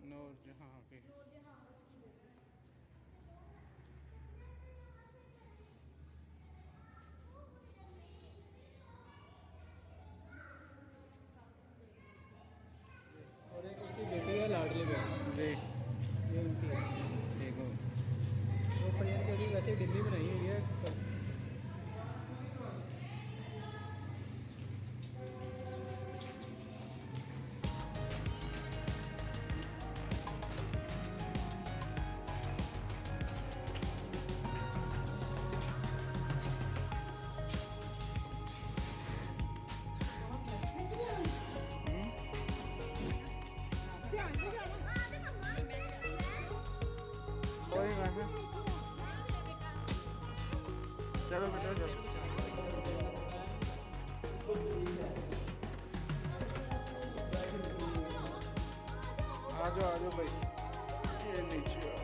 नूरजहां पे और एक उसकी बेटी है लाडली बहन जी, ये उनकी है। देखो वो प्लेन के अभी वैसे दिल्ली में नहीं हुई है। कोई बात नहीं, चलो बेटा चलो, आ जाओ भाई, ये नीचे आओ।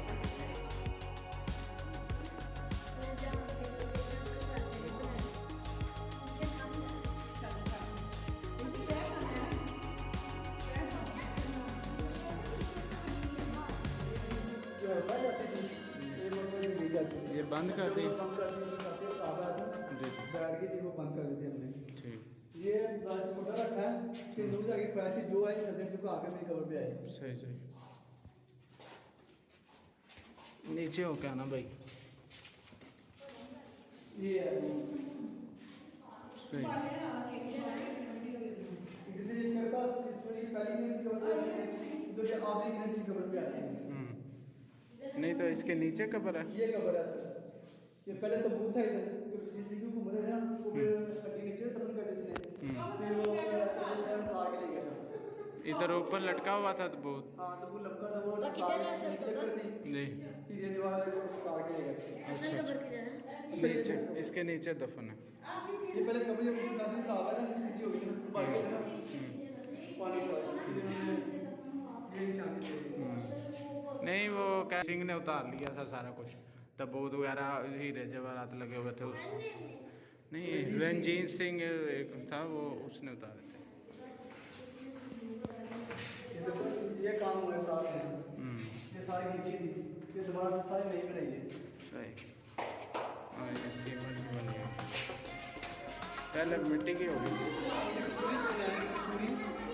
ये बंद कर दी जी, बैठ गई थी वो बंद कर दी हमने। ठीक, ये बस मोटा रखा है कि दूर जाके पैसे जो आए करते जो आगे मेरे कवर पे आए। सही सही, नीचे हो क्या ना भाई, ये है सही, किसी करता इसमें पहली में कवर पे आते हैं, तो ये आगे में कवर पे आते हैं। नहीं तो इसके नीचे कबर है। ये कवर है सर, ये पहले तो बूथ था इधर, किसी को घूम रहे थे ना, वो फिर कटी नीचे दफन कर दी उसने, फिर वो उतार के ले गया था। इधर ऊपर लटका हुआ था तो बहुत, हाँ तो वो लपका था, वो उतार के नीचे कर दी, जी, फिर ये दीवार उतार के ले गया। असल खबर किधर है? नीचे इसके नीचे दफन है। ये पहले कभी जब काफी खराब है ना, सीधी हो गई ना, बाहर गया था पानी से, ये निशान नहीं वो क्या सिंह ने उतार लिया था सारा कुछ, तब बहुत वगैरह हीरे जवाहरात लगे हुए थे उस, नहीं रंजीत सिंह एक था वो, उसने उतारे थे। दीवार सारी नहीं बनाई है। सही। हाँ ये सीमेंट की बनी है, पहले मिट्टी की होगी।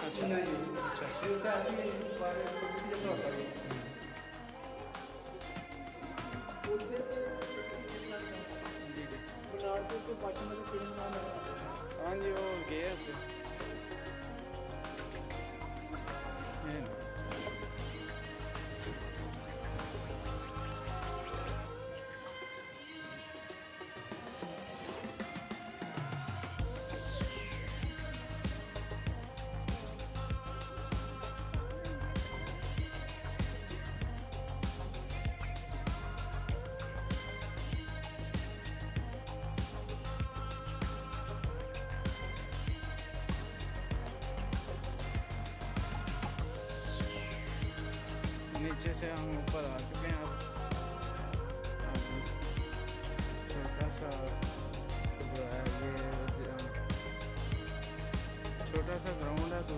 अच्छा अच्छा ये होता है ऐसे ही बाहर जैसा होता है। जी जी। बनाते तो बाकी में फिल्म नाम है। हाँ जी वो गए थे। नीचे से हम ऊपर आ चुके हैं अब छोटा सा जो है ये छोटा सा ग्राउंड है तो